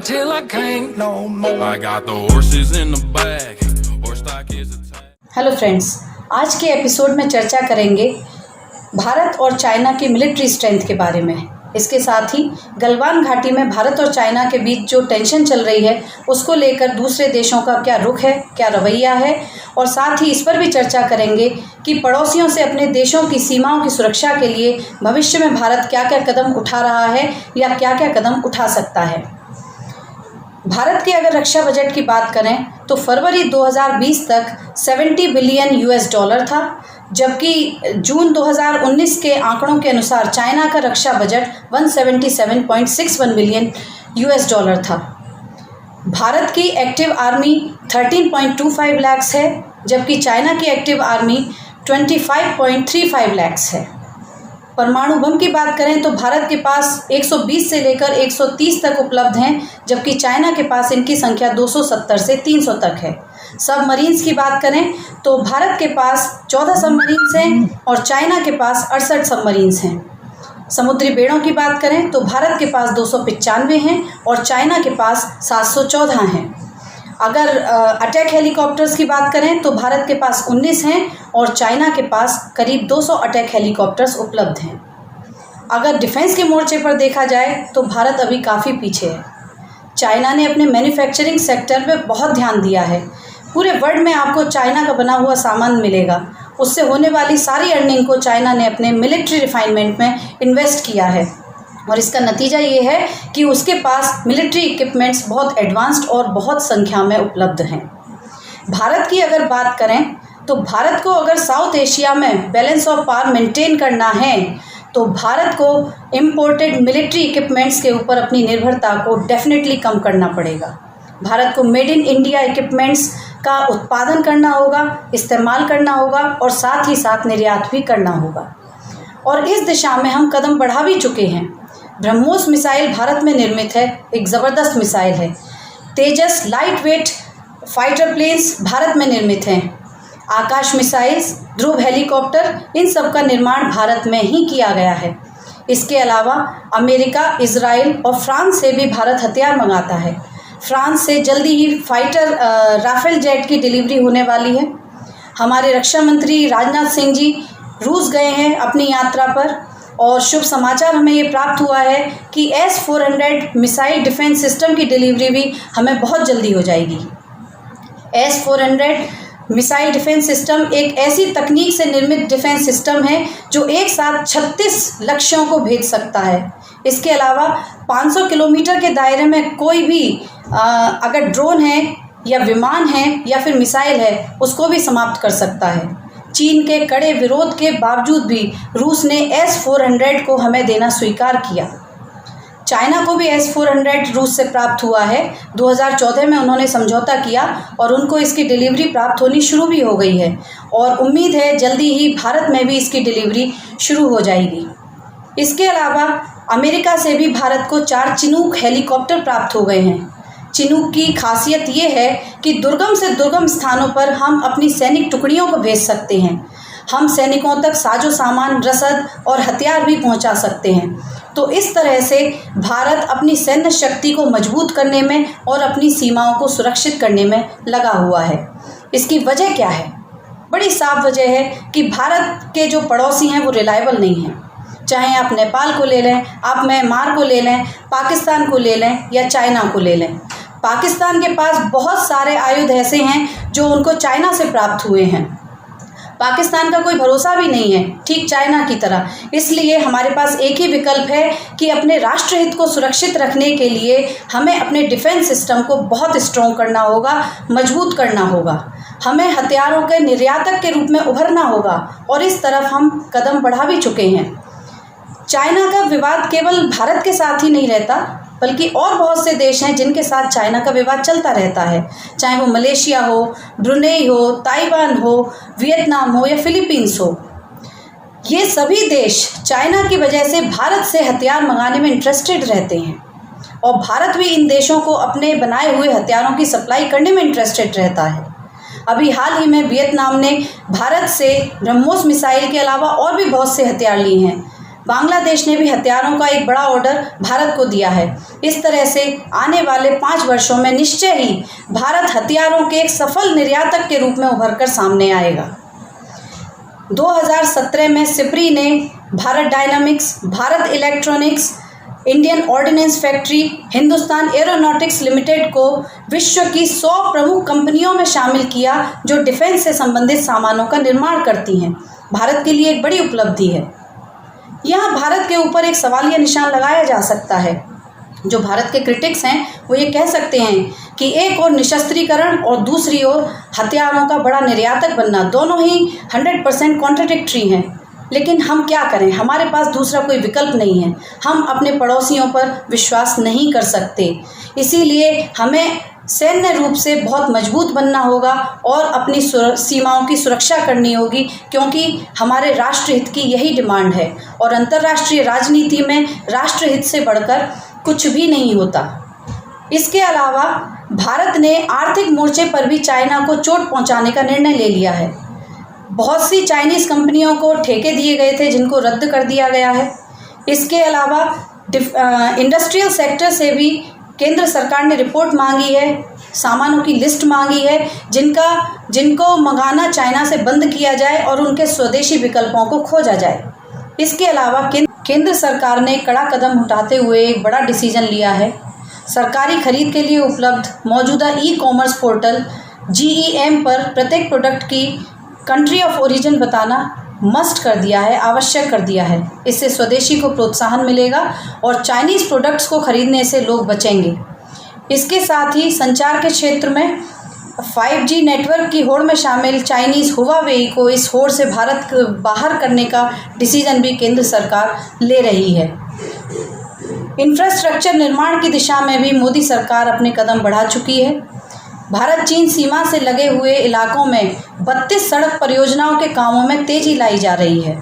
till I can't no more. I got the horses in the back. Horse stock is attached. Hello friends, आज के episode में चर्चा करेंगे भारत और China की मिलिट्री स्ट्रेंथ के बारे में। इसके साथ ही गलवान घाटी में भारत और चाइना के बीच जो टेंशन चल रही है उसको लेकर दूसरे देशों का क्या रुख है, क्या रवैया है, और साथ ही इस पर भी चर्चा करेंगे कि पड़ोसियों से अपने देशों की सीमाओं की सुरक्षा के लिए भविष्य में भारत क्या क्या कदम उठा रहा है या क्या क्या कदम उठा सकता है। भारत के अगर रक्षा बजट की बात करें तो फरवरी 2020 तक 70 बिलियन यूएस डॉलर था, जबकि जून 2019 के आंकड़ों के अनुसार चाइना का रक्षा बजट 177.61 बिलियन यूएस डॉलर था। भारत की एक्टिव आर्मी 13.25 लाख है, जबकि चाइना की एक्टिव आर्मी 25.35 लाख है। परमाणु बम की बात करें तो भारत के पास 120 से लेकर 130 तक उपलब्ध हैं, जबकि चाइना के पास इनकी संख्या 270 से 300 तक है। सबमरीन्स की बात करें तो भारत के पास 14 सबमरीन्स हैं और चाइना के पास 68 सबमरीन्स हैं। समुद्री बेड़ों की बात करें तो भारत के पास 295 हैं और चाइना के पास 714 हैं। अगर अटैक हेलीकॉप्टर्स की बात करें तो भारत के पास 19 हैं और चाइना के पास करीब 200 अटैक हेलीकॉप्टर्स उपलब्ध हैं। अगर डिफेंस के मोर्चे पर देखा जाए तो भारत अभी काफ़ी पीछे है। चाइना ने अपने मैन्युफैक्चरिंग सेक्टर पे बहुत ध्यान दिया है। पूरे वर्ल्ड में आपको चाइना का बना हुआ सामान मिलेगा। उससे होने वाली सारी अर्निंग को चाइना ने अपने मिलिट्री रिफाइनमेंट में इन्वेस्ट किया है और इसका नतीजा ये है कि उसके पास मिलिट्री इक्विपमेंट्स बहुत एडवांस्ड और बहुत संख्या में उपलब्ध हैं। भारत की अगर बात करें तो भारत को अगर साउथ एशिया में बैलेंस ऑफ पावर मेंटेन करना है तो भारत को इम्पोर्टेड मिलिट्री इक्विपमेंट्स के ऊपर अपनी निर्भरता को डेफिनेटली कम करना पड़ेगा। भारत को मेड इन इंडिया इक्विपमेंट्स का उत्पादन करना होगा, इस्तेमाल करना होगा और साथ ही साथ निर्यात भी करना होगा। और इस दिशा में हम कदम बढ़ा भी चुके हैं। ब्रह्मोस मिसाइल भारत में निर्मित है, एक ज़बरदस्त मिसाइल है। Tejas light weight fighter planes Bharat में निर्मित हैं। आकाश मिसाइल्स, ध्रुव हेलीकॉप्टर, इन सब का निर्माण भारत में ही किया गया है। इसके अलावा अमेरिका, इजराइल और फ्रांस से भी भारत हथियार मंगाता है। फ्रांस से जल्दी ही फाइटर राफेल जेट की डिलीवरी होने वाली है। हमारे रक्षा मंत्री राजनाथ सिंह जी रूस गए हैं अपनी यात्रा पर और शुभ समाचार हमें ये प्राप्त हुआ है कि S-400 मिसाइल डिफेंस सिस्टम की डिलीवरी भी हमें बहुत जल्दी हो जाएगी। S-400 मिसाइल डिफेंस सिस्टम एक ऐसी तकनीक से निर्मित डिफेंस सिस्टम है जो एक साथ 36 लक्ष्यों को भेज सकता है। इसके अलावा 500 किलोमीटर के दायरे में कोई भी अगर ड्रोन है या विमान है या फिर मिसाइल है उसको भी समाप्त कर सकता है। चीन के कड़े विरोध के बावजूद भी रूस ने S-400 को हमें देना स्वीकार किया। चाइना को भी S-400 रूस से प्राप्त हुआ है। 2014 में उन्होंने समझौता किया और उनको इसकी डिलीवरी प्राप्त होनी शुरू भी हो गई है और उम्मीद है जल्दी ही भारत में भी इसकी डिलीवरी शुरू हो जाएगी। इसके अलावा अमेरिका से भी भारत को 4 चिनूक हेलीकॉप्टर प्राप्त हो गए हैं। चिनूक की खासियत ये है कि दुर्गम से दुर्गम स्थानों पर हम अपनी सैनिक टुकड़ियों को भेज सकते हैं। हम सैनिकों तक साजो सामान, रसद और हथियार भी पहुंचा सकते हैं। तो इस तरह से भारत अपनी सैन्य शक्ति को मजबूत करने में और अपनी सीमाओं को सुरक्षित करने में लगा हुआ है। इसकी वजह क्या है? बड़ी साफ वजह है कि भारत के जो पड़ोसी हैं वो रिलायबल नहीं हैं। चाहे आप नेपाल को ले लें, आप म्यांमार को ले लें, पाकिस्तान को ले लें या चाइना को ले लें। पाकिस्तान के पास बहुत सारे आयुध ऐसे हैं जो उनको चाइना से प्राप्त हुए हैं। पाकिस्तान का कोई भरोसा भी नहीं है, ठीक चाइना की तरह। इसलिए हमारे पास एक ही विकल्प है कि अपने राष्ट्रहित को सुरक्षित रखने के लिए हमें अपने डिफेंस सिस्टम को बहुत स्ट्रॉन्ग करना होगा, मजबूत करना होगा। हमें हथियारों के निर्यातक के रूप में उभरना होगा और इस तरफ हम कदम बढ़ा भी चुके हैं। चाइना का विवाद केवल भारत के साथ ही नहीं रहता, बल्कि और बहुत से देश हैं जिनके साथ चाइना का विवाद चलता रहता है। चाहे वो मलेशिया हो, ब्रुनेई हो, ताइवान हो, वियतनाम हो या फिलीपींस हो। ये सभी देश चाइना की वजह से भारत से हथियार मंगाने में इंटरेस्टेड रहते हैं और भारत भी इन देशों को अपने बनाए हुए हथियारों की सप्लाई करने में इंटरेस्टेड रहता है। अभी हाल ही में वियतनाम ने भारत से ब्रह्मोस मिसाइल के अलावा और भी बहुत से हथियार लिए हैं। बांग्लादेश ने भी हथियारों का एक बड़ा ऑर्डर भारत को दिया है। इस तरह से आने वाले 5 वर्षों में निश्चय ही भारत हथियारों के एक सफल निर्यातक के रूप में उभरकर सामने आएगा। 2017 में सिप्री ने Bharat dynamics, Bharat electronics, Indian ordnance factory, Hindustan aeronautics limited को विश्व की 100 प्रमुख कंपनियों में शामिल किया जो डिफेंस से संबंधित सामानों का निर्माण करती हैं। भारत के लिए एक बड़ी उपलब्धि है। यहाँ भारत के ऊपर एक सवालिया निशान लगाया जा सकता है। जो भारत के क्रिटिक्स हैं वो ये कह सकते हैं कि एक और निशस्त्रीकरण और दूसरी ओर हथियारों का बड़ा निर्यातक बनना, दोनों ही 100% कॉन्ट्रडिक्टरी हैं। लेकिन हम क्या करें, हमारे पास दूसरा कोई विकल्प नहीं है। हम अपने पड़ोसियों पर विश्वास नहीं कर सकते, इसीलिए हमें सैन्य रूप से बहुत मजबूत बनना होगा और अपनी सीमाओं की सुरक्षा करनी होगी, क्योंकि हमारे राष्ट्रहित की यही डिमांड है। और अंतर्राष्ट्रीय राजनीति में राष्ट्रहित से बढ़कर कुछ भी नहीं होता। इसके अलावा भारत ने आर्थिक मोर्चे पर भी चाइना को चोट पहुंचाने का निर्णय ले लिया है। बहुत सी चाइनीज़ कंपनियों को ठेके दिए गए थे जिनको रद्द कर दिया गया है। इसके अलावा इंडस्ट्रियल सेक्टर से भी केंद्र सरकार ने रिपोर्ट मांगी है, सामानों की लिस्ट मांगी है जिनको मंगाना चाइना से बंद किया जाए और उनके स्वदेशी विकल्पों को खोजा जाए। इसके अलावा केंद्र सरकार ने कड़ा कदम उठाते हुए एक बड़ा डिसीजन लिया है। सरकारी खरीद के लिए उपलब्ध मौजूदा ई-कॉमर्स पोर्टल GEM पर प्रत्येक प्रोडक्ट की कंट्री ऑफ ओरिजिन बताना मस्ट कर दिया है, आवश्यक कर दिया है। इससे स्वदेशी को प्रोत्साहन मिलेगा और चाइनीज़ प्रोडक्ट्स को खरीदने से लोग बचेंगे। इसके साथ ही संचार के क्षेत्र में 5G नेटवर्क की होड़ में शामिल चाइनीज़ हुआवेई को इस होड़ से भारत बाहर करने का डिसीजन भी केंद्र सरकार ले रही है। इंफ्रास्ट्रक्चर निर्माण की दिशा में भी मोदी सरकार अपने कदम बढ़ा चुकी है। भारत चीन सीमा से लगे हुए इलाकों में 32 सड़क परियोजनाओं के कामों में तेजी लाई जा रही है।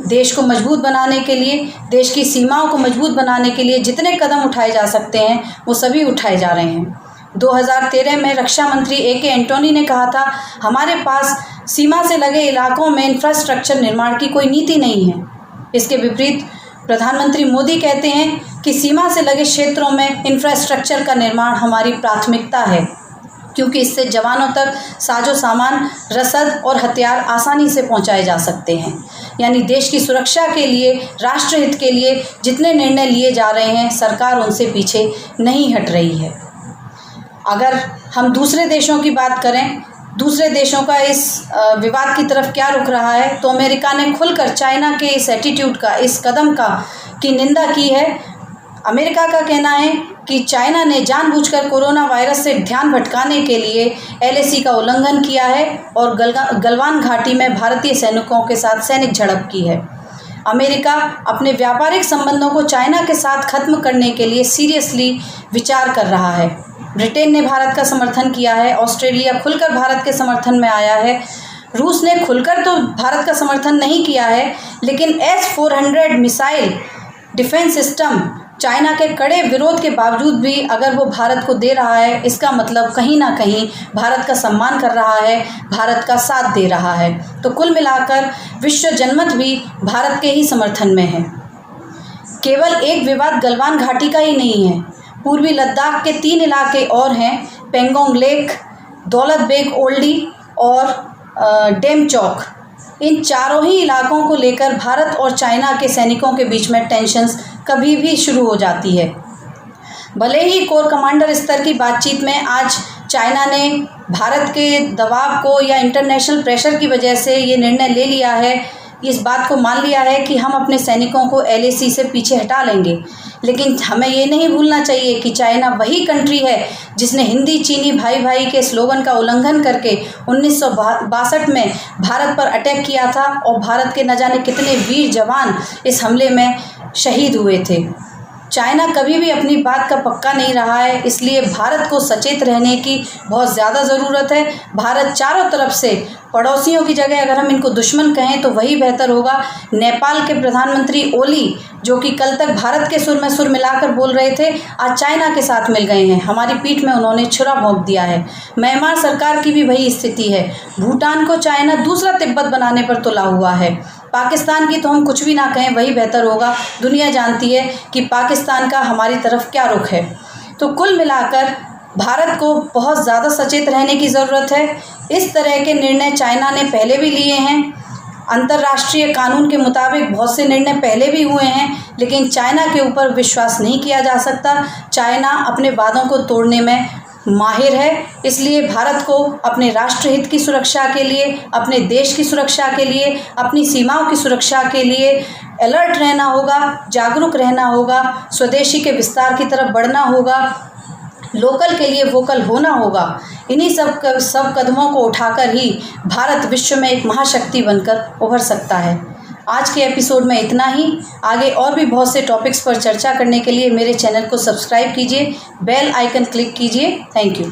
देश को मजबूत बनाने के लिए, देश की सीमाओं को मजबूत बनाने के लिए जितने कदम उठाए जा सकते हैं वो सभी उठाए जा रहे हैं। 2013 में रक्षा मंत्री AK एंटोनी ने कहा था, हमारे पास सीमा से लगे इलाकों में इंफ्रास्ट्रक्चर निर्माण की कोई नीति नहीं है। इसके विपरीत प्रधानमंत्री मोदी कहते हैं कि सीमा से लगे क्षेत्रों में इंफ्रास्ट्रक्चर का निर्माण हमारी प्राथमिकता है, क्योंकि इससे जवानों तक साजो सामान, रसद और हथियार आसानी से पहुंचाए जा सकते हैं। यानी देश की सुरक्षा के लिए, राष्ट्रहित के लिए जितने निर्णय लिए जा रहे हैं, सरकार उनसे पीछे नहीं हट रही है। अगर हम दूसरे देशों की बात करें, दूसरे देशों का इस विवाद की तरफ क्या रुख रहा है, तो अमेरिका ने खुलकर चाइना के इस एटीट्यूड का, इस कदम की निंदा की है। अमेरिका का कहना है कि चाइना ने जानबूझकर कोरोना वायरस से ध्यान भटकाने के लिए LAC का उल्लंघन किया है और गलवान घाटी में भारतीय सैनिकों के साथ सैनिक झड़प की है। अमेरिका अपने व्यापारिक संबंधों को चाइना के साथ खत्म करने के लिए सीरियसली विचार कर रहा है। ब्रिटेन ने भारत का समर्थन किया है, ऑस्ट्रेलिया खुलकर भारत के समर्थन में आया है। रूस ने खुलकर तो भारत का समर्थन नहीं किया है, लेकिन S-400 missile defence system China के कड़े विरोध के बावजूद भी अगर वो भारत को दे रहा है, इसका मतलब कहीं ना कहीं भारत का सम्मान कर रहा है, भारत का साथ दे रहा है। तो कुल मिलाकर विश्व जनमत भी भारत के ही समर्थन में है। केवल एक विवाद गलवान घाटी का ही नहीं है, पूर्वी लद्दाख के 3 इलाके और हैं, पेंगोंग लेक, दौलत बेग ओल्डी और डेमचौक। इन चारों ही इलाकों को लेकर भारत और चाइना के सैनिकों के बीच में टेंशन्स कभी भी शुरू हो जाती है। भले ही कोर कमांडर स्तर की बातचीत में आज चाइना ने भारत के दबाव को या इंटरनेशनल प्रेशर की वजह से ये निर्णय ले लिया है, इस बात को मान लिया है कि हम अपने सैनिकों को LAC से पीछे हटा लेंगे, लेकिन हमें ये नहीं भूलना चाहिए कि चाइना वही कंट्री है जिसने हिंदी चीनी भाई भाई के स्लोगन का उल्लंघन करके 1962 में भारत पर अटैक किया था और भारत के न जाने कितने वीर जवान इस हमले में शहीद हुए थे। चाइना कभी भी अपनी बात का पक्का नहीं रहा है, इसलिए भारत को सचेत रहने की बहुत ज़्यादा ज़रूरत है। भारत चारों तरफ से पड़ोसियों की जगह अगर हम इनको दुश्मन कहें तो वही बेहतर होगा। नेपाल के प्रधानमंत्री ओली, जो कि कल तक भारत के सुर में सुर मिलाकर बोल रहे थे, आज चाइना के साथ मिल गए हैं। हमारी पीठ में उन्होंने छुरा भोंक दिया है। म्यांमार सरकार की भी वही स्थिति है। भूटान को चाइना दूसरा तिब्बत बनाने पर तुला हुआ है। पाकिस्तान की तो हम कुछ भी ना कहें, वही बेहतर होगा। दुनिया जानती है कि पाकिस्तान का हमारी तरफ क्या रुख है। तो कुल मिलाकर भारत को बहुत ज़्यादा सचेत रहने की ज़रूरत है। इस तरह के निर्णय चाइना ने पहले भी लिए हैं। अंतर्राष्ट्रीय कानून के मुताबिक बहुत से निर्णय पहले भी हुए हैं, लेकिन चाइना के ऊपर विश्वास नहीं किया जा सकता। चाइना अपने वादों को तोड़ने में माहिर है। इसलिए भारत को अपने राष्ट्रहित की सुरक्षा के लिए, अपने देश की सुरक्षा के लिए, अपनी सीमाओं की सुरक्षा के लिए अलर्ट रहना होगा, जागरूक रहना होगा, स्वदेशी के विस्तार की तरफ बढ़ना होगा, लोकल के लिए वोकल होना होगा। इन्हीं सब कदमों को उठाकर ही भारत विश्व में एक महाशक्ति बनकर उभर सकता है। आज के एपिसोड में इतना ही। आगे और भी बहुत से टॉपिक्स पर चर्चा करने के लिए मेरे चैनल को सब्सक्राइब कीजिए, बेल आइकन क्लिक कीजिए। Thank you.